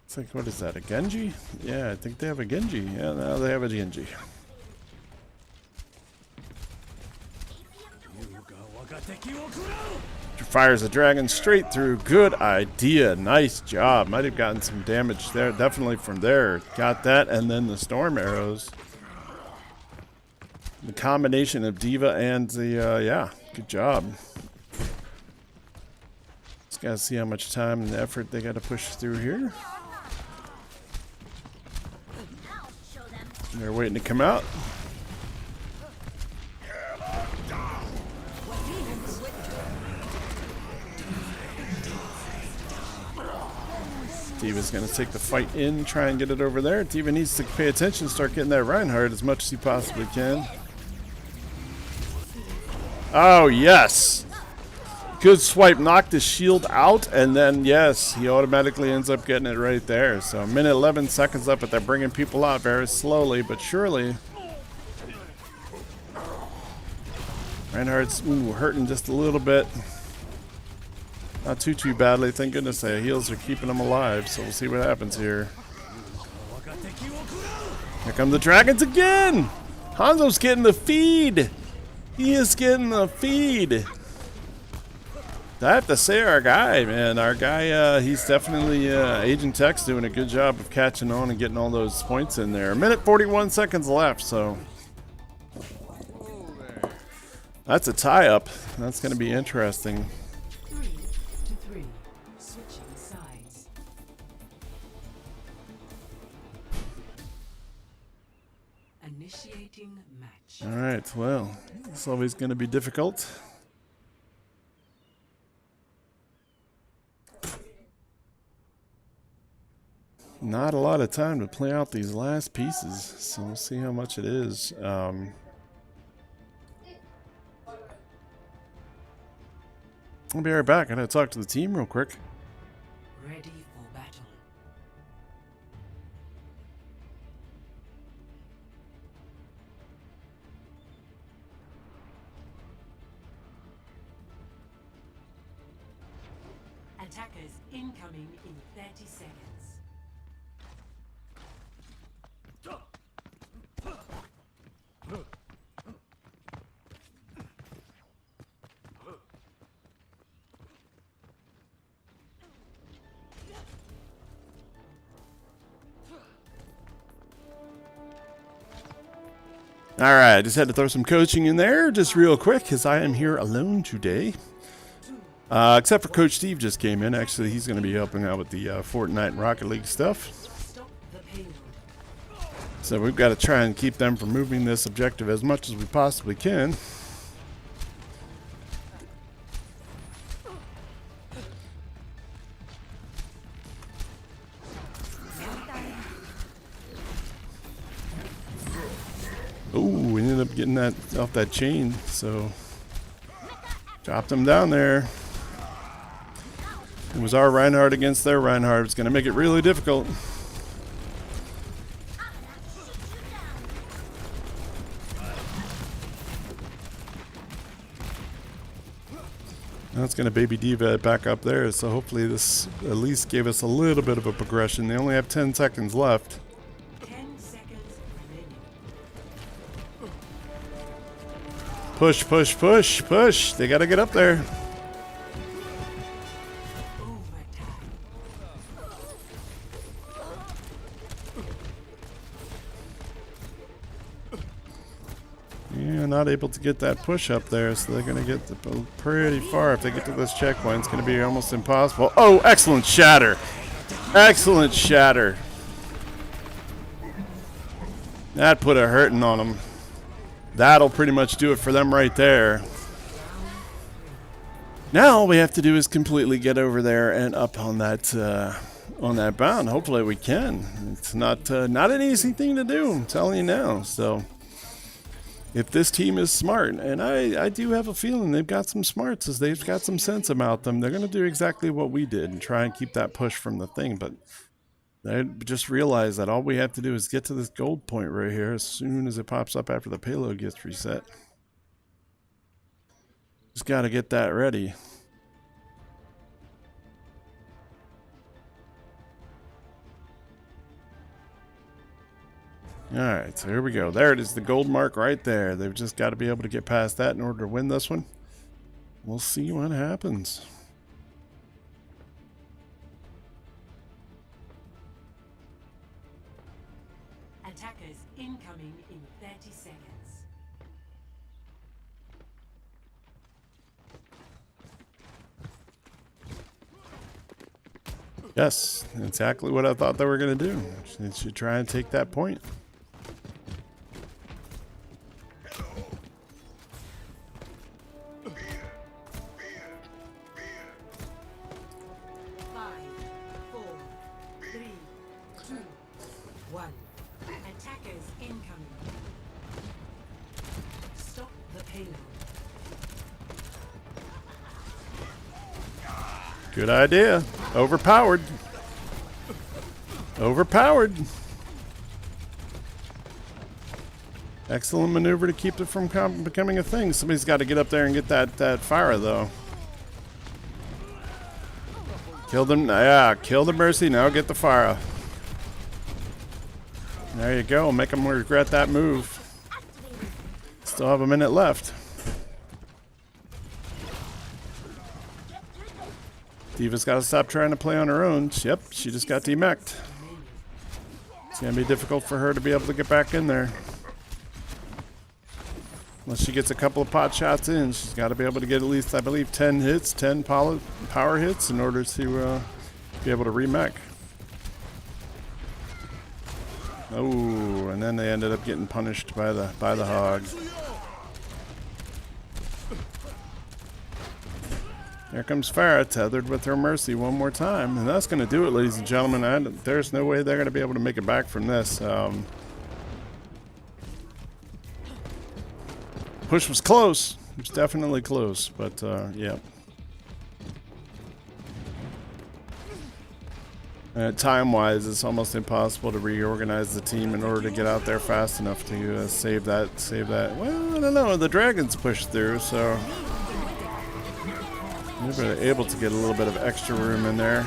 It's like, what is that, a Genji? Yeah, I think they have a Genji. Yeah, now they have a Genji. Fires a dragon straight through. Good idea. Nice job. Might have gotten some damage there. Definitely from there. Got that, and then the storm arrows. The combination of Diva and the, yeah, good job. Just gotta see how much time and effort they gotta push through here. They're waiting to come out. Diva's gonna take the fight in, try and get it over there. Diva needs to pay attention, start getting that Reinhardt as much as he possibly can. Oh, yes. Good swipe. Knocked his shield out, and then, yes, he automatically ends up getting it right there. So, a minute 11 seconds up, but they're bringing people out very slowly, but surely. Reinhardt's hurting just a little bit. Not too badly. Thank goodness the heals are keeping him alive, so we'll see what happens here. Here come the dragons again! Hanzo's getting the feed! He is getting the feed. I have to say, our guy, man, he's definitely Agent Tech's doing a good job of catching on and getting all those points in there. A minute 41 seconds left, so that's a tie-up. That's going to be interesting. 3-3, switching sides. Initiating match. All right, well, it's always going to be difficult. Not a lot of time to play out these last pieces, so we'll see how much it is. I'll be right back. I gotta talk to the team real quick. Ready for battle. Attackers incoming in 30 seconds. All right, I just had to throw some coaching in there just real quick because I am here alone today. Except for Coach Steve just came in. Actually, he's going to be helping out with the Fortnite and Rocket League stuff. So we've got to try and keep them from moving this objective as much as we possibly can. Oh, we ended up getting that off that chain, so dropped him down there. It was our Reinhardt against their Reinhardt. It's going to make it really difficult. Now it's going to Baby Diva back up there, so hopefully this at least gave us a little bit of a progression. They only have 10 seconds left. 10 seconds remaining. Push, push, push, push. They got to get up there. Yeah, not able to get that push up there, so they're going to get pretty far. If they get to this checkpoint, it's going to be almost impossible. Oh, excellent shatter. Excellent shatter. That put a hurting on them. That'll pretty much do it for them right there. Now all we have to do is completely get over there and up on that bound. Hopefully we can. It's not an easy thing to do, I'm telling you now. So if this team is smart, and I do have a feeling they've got some smarts, as they've got some sense about them, they're going to do exactly what we did and try and keep that push from the thing. But I just realized that all we have to do is get to this gold point right here as soon as it pops up after the payload gets reset. Just got to get that ready. Alright, so here we go. There it is, the gold mark right there. They've just got to be able to get past that in order to win this one. We'll see what happens. Attackers incoming in 30 seconds. Yes, exactly what I thought they were going to do. They should try and take that point. Good idea. Overpowered. Overpowered. Excellent maneuver to keep it from becoming a thing. Somebody's got to get up there and get that fire, though. Kill them. Yeah, kill the Mercy. Now get the fire. There you go. Make them regret that move. Still have a minute left. Diva's got to stop trying to play on her own. Yep, she just got demeched. It's going to be difficult for her to be able to get back in there. Unless she gets a couple of pot shots in, she's got to be able to get at least, I believe, 10 hits, 10 power hits in order to be able to remech. Oh, and then they ended up getting punished by the hog. Here comes Farah, tethered with her Mercy one more time. And that's going to do it, ladies and gentlemen. There's no way they're going to be able to make it back from this. Push was close. It was definitely close, but yeah. Time-wise, it's almost impossible to reorganize the team in order to get out there fast enough to save that. Well, I don't know. The dragons pushed through, so they're able to get a little bit of extra room in there.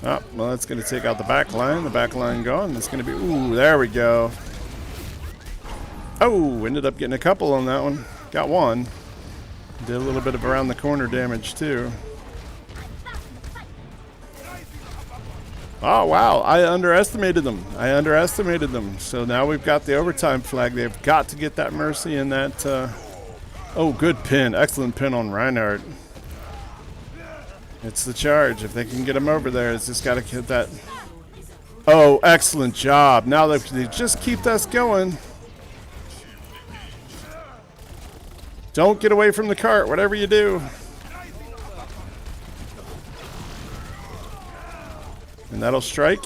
Oh, well, that's going to take out the back line. The back line gone. That's going to be... Ooh, there we go. Oh, ended up getting a couple on that one. Got one. Did a little bit of around the corner damage, too. Oh, wow. I underestimated them. So now we've got the overtime flag. They've got to get that Mercy and that... Oh, good pin. Excellent pin on Reinhardt. It's the charge. If they can get him over there, it's just got to get that. Oh, excellent job. Now they just keep us going. Don't get away from the cart, whatever you do. And that'll strike.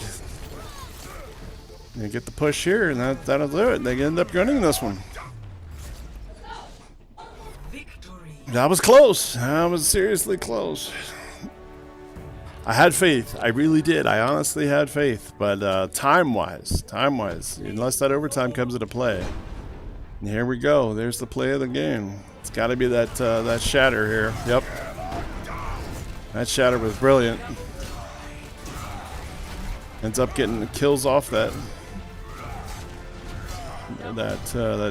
They get the push here, and that'll do it. They end up winning this one. That was close. That was seriously close. I had faith. I really did. I honestly had faith. But time-wise, unless that overtime comes into play. And here we go. There's the play of the game. It's got to be that shatter here. Yep. That shatter was brilliant. Ends up getting kills off that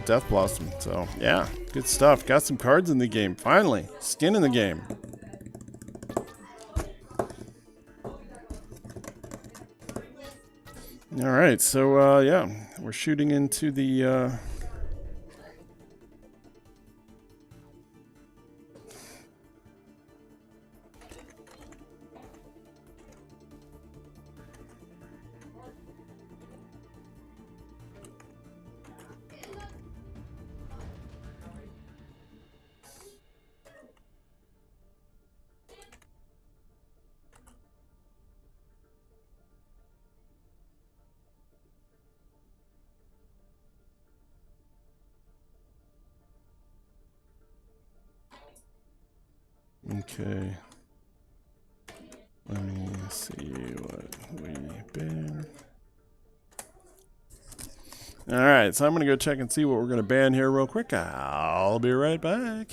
Death Blossom. So, yeah. Good stuff. Got some cards in the game. Finally. Skin in the game. All right, so yeah, we're shooting into the okay. Let me see what we've been. All right, so I'm going to go check and see what we're going to ban here real quick. I'll be right back.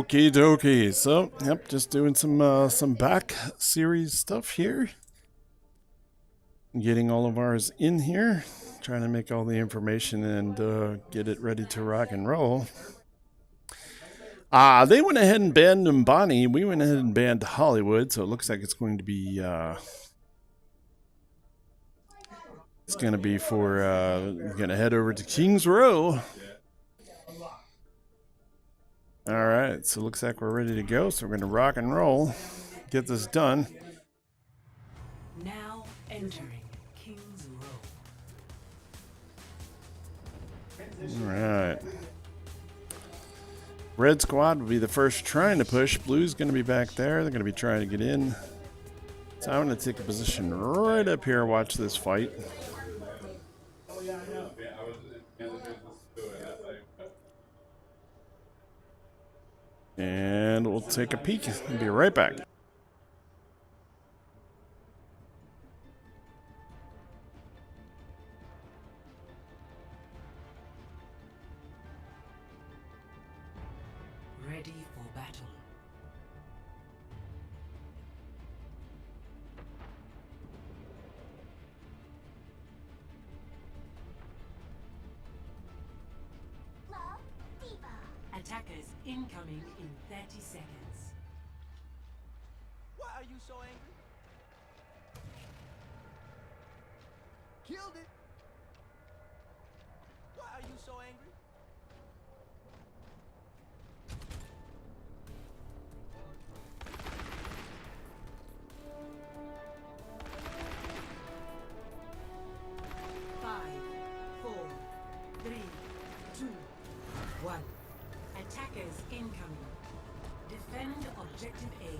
Okie dokie. So, yep, just doing some back series stuff here. Getting all of ours in here. Trying to make all the information and get it ready to rock and roll. They went ahead and banned Mbani. We went ahead and banned Hollywood, so it looks like it's going to be for we're gonna head over to Kings Row. Alright, so it looks like we're ready to go, so we're gonna rock and roll. Get this done. Now entering King's Row. Alright. Red squad will be the first trying to push. Blue's going to be back there. They're going to be trying to get in. So I'm going to take a position right up here. Watch this fight. And we'll take a peek and be right back. Ready for battle. Attackers incoming in 30 seconds. Why are you so angry? Killed it. Why are you so angry? Attackers incoming. Defend objective A.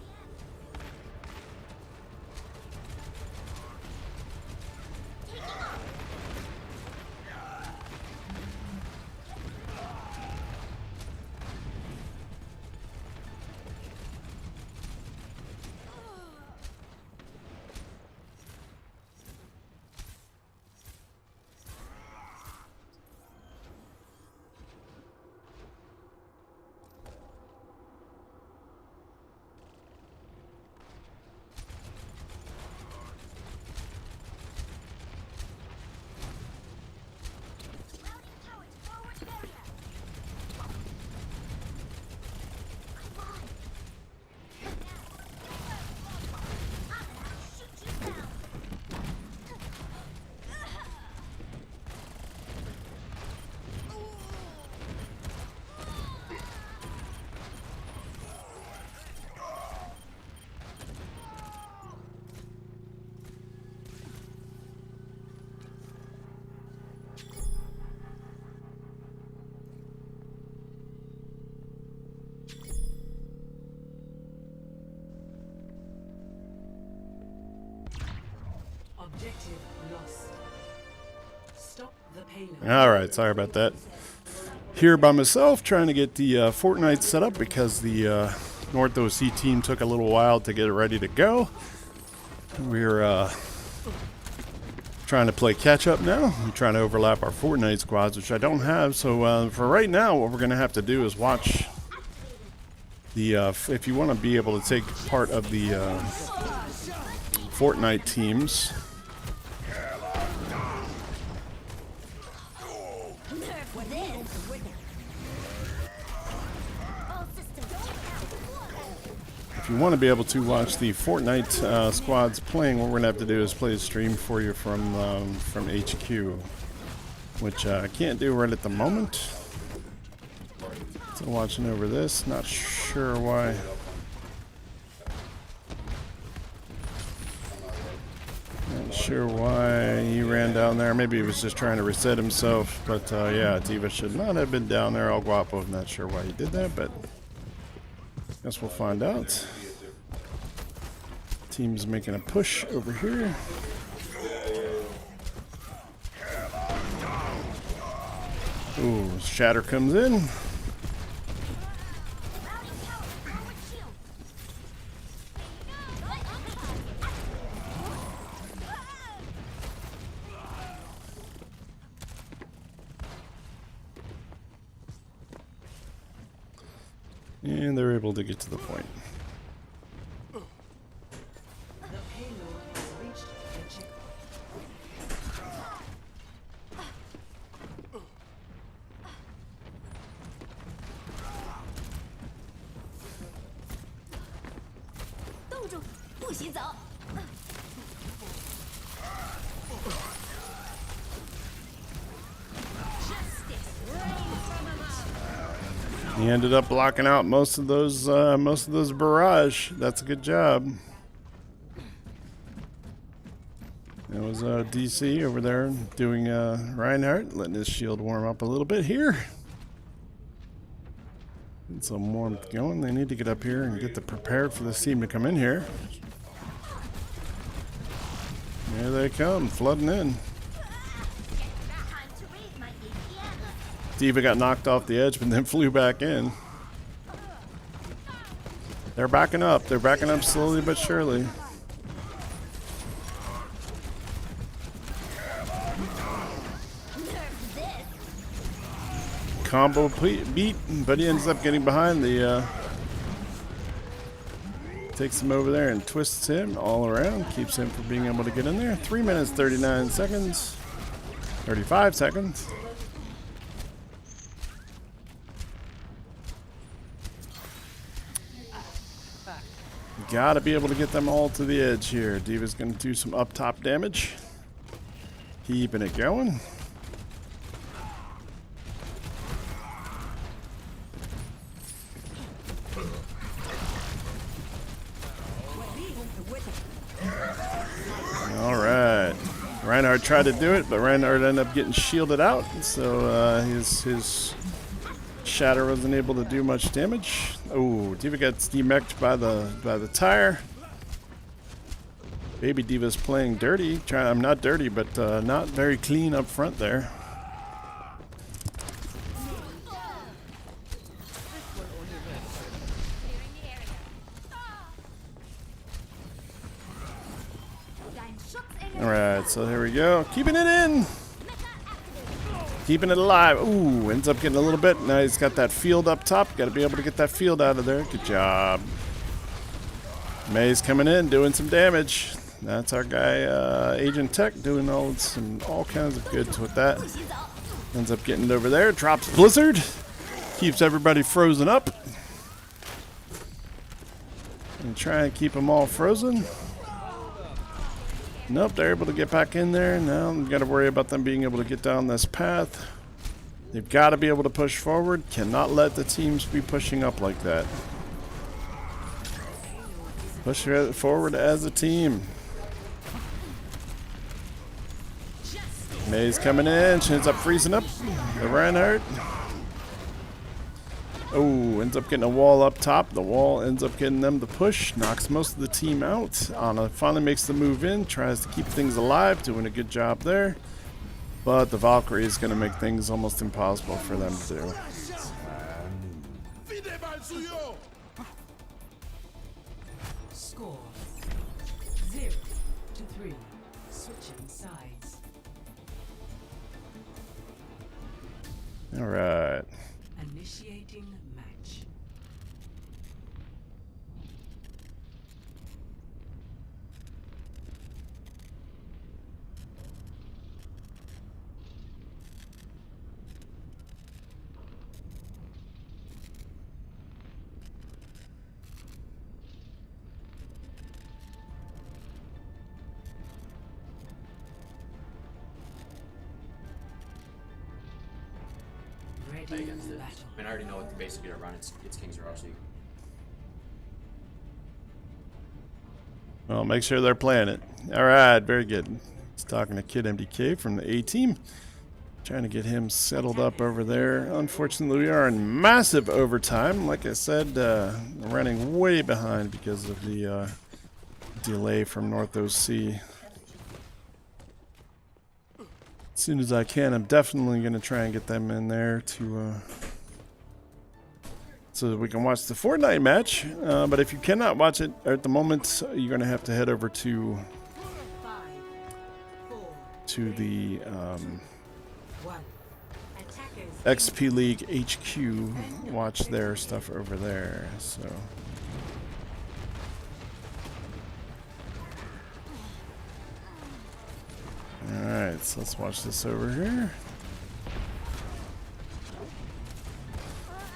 Objective lost. Stop the payload. Alright, sorry about that. Here by myself, trying to get the Fortnite set up because the North OC team took a little while to get it ready to go. We're trying to play catch up now. We're trying to overlap our Fortnite squads, which I don't have. So for right now, what we're going to have to do is watch the, if you want to be able to take part of the Fortnite teams. If you want to be able to watch the Fortnite squads playing, what we're going to have to do is play a stream for you from HQ, which I can't do right at the moment. So watching over this, not sure why. Not sure why he ran down there. Maybe he was just trying to reset himself. But yeah, Diva should not have been down there. El Guapo, I'm not sure why he did that, but guess we'll find out. Team's making a push over here. Ooh, Shatter comes in. And they're able to get to the point. The payload has reached the checkpoint. 冻住，不许走！ He ended up blocking out most of those barrage. That's a good job. It was DC over there doing Reinhardt, letting his shield warm up a little bit here. Get some warmth going. They need to get up here and get prepared for this team to come in here. Here they come, flooding in. D.Va got knocked off the edge, but then flew back in. They're backing up. They're backing up slowly but surely. Combo beat, but he ends up getting behind the... takes him over there and twists him all around. Keeps him from being able to get in there. 3 minutes, 39 seconds. 35 seconds. Gotta be able to get them all to the edge here. D.Va's gonna do some up top damage. Keeping it going. Alright. Reinhardt tried to do it, but Reinhardt ended up getting shielded out. So his Shatter wasn't able to do much damage. Oh, D.Va gets demeched by the tire. Baby D.Va's playing dirty. I'm not dirty, but not very clean up front there. Alright, so here we go. Keeping it in. Keeping it alive. Ooh, ends up getting a little bit. Now he's got that field up top. Got to be able to get that field out of there. Good job. May's coming in, doing some damage. That's our guy, Agent Tech, doing all kinds of goods with that. Ends up getting it over there. Drops Blizzard. Keeps everybody frozen up. And try and keep them all frozen. Nope, they're able to get back in there. Now we've got to worry about them being able to get down this path. They've got to be able to push forward. Cannot let the teams be pushing up like that. Push forward as a team. May's coming in. She ends up freezing up the Reinhardt. Oh, ends up getting a wall up top. The wall ends up getting them to push. Knocks most of the team out. Ana finally makes the move in. Tries to keep things alive. Doing a good job there. But the Valkyrie is going to make things almost impossible for them to do. Score 0-3. Switching sides. All right. Initiating match. Ready Against it. battle. I mean, I already know what basically gonna run. It's King's Rush. Well, make sure they're playing it. All right, very good. He's talking to Kid MDK from the A team. Trying to get him settled up over there. Unfortunately, we are in massive overtime. Like I said, running way behind because of the delay from North OC. As soon as I can, I'm definitely going to try and get them in there to so that we can watch the Fortnite match. But if you cannot watch it at the moment, you're going to have to head over to the XP League HQ watch their stuff over there. So. Alright, so let's watch this over here.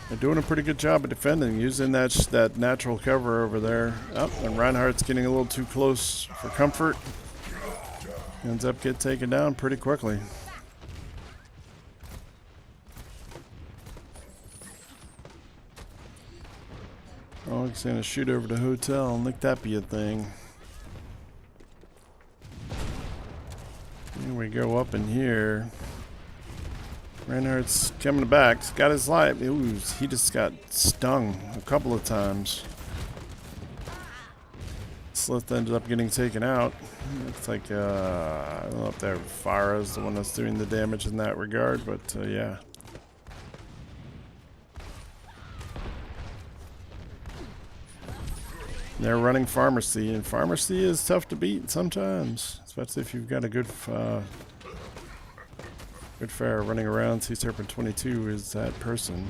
They're doing a pretty good job of defending, using that natural cover over there. Oh, and Reinhardt's getting a little too close for comfort. Ends up getting taken down pretty quickly. Oh, he's gonna shoot over the hotel and let that be a thing. Here we go up in here. Reinhardt's coming back. He's got his life. Ooh, he just got stung a couple of times. Slith ended up getting taken out. Looks like, I don't know if that Farah's the one that's doing the damage in that regard, but yeah. They're running Pharmacy, and Pharmacy is tough to beat sometimes, especially if you've got a good fare running around. Sea Serpent 22 is that person.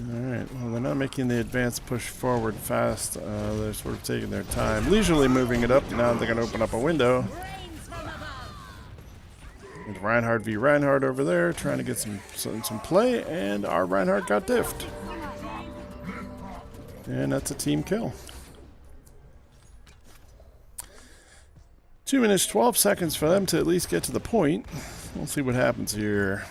Alright, well, they're not making the advance push forward fast. They're sort of taking their time, leisurely moving it up. Now they're going to open up a window. With Reinhardt v. Reinhardt over there, trying to get some play, and our Reinhardt got diffed. And that's a team kill. 2 minutes, 12 seconds for them to at least get to the point. We'll see what happens here.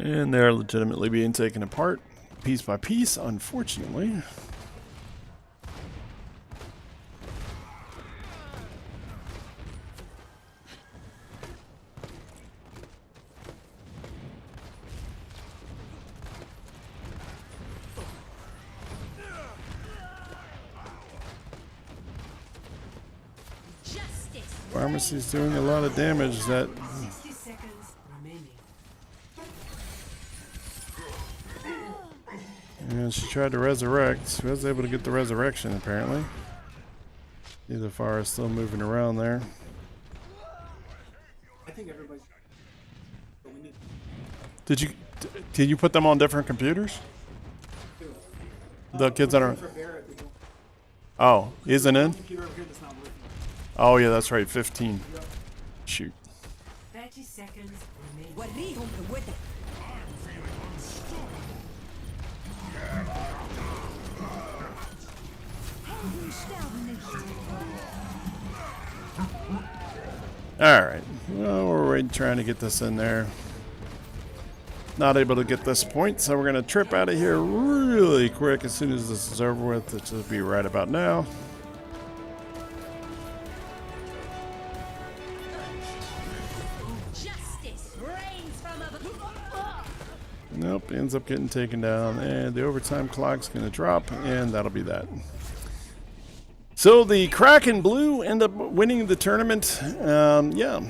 And they're legitimately being taken apart piece by piece, unfortunately. Pharmacy's doing a lot of damage. That and she tried to resurrect. She was able to get the resurrection, apparently. See the fire is still moving around there. I think everybody's. Did you put them on different computers? The kids that are. Oh, isn't in? Oh yeah, that's right. 15. Shoot. 30 seconds remaining. Alright, well, we're trying to get this in there. Not able to get this point, so we're going to trip out of here really quick as soon as this is over with, which will be right about now. Nope, ends up getting taken down, and the overtime clock's going to drop, and that'll be that. So the Kraken Blue end up winning the tournament. Yeah,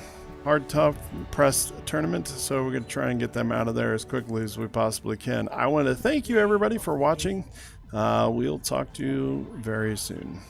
hard, tough, press tournament. So we're going to try and get them out of there as quickly as we possibly can. I want to thank you, everybody, for watching. We'll talk to you very soon.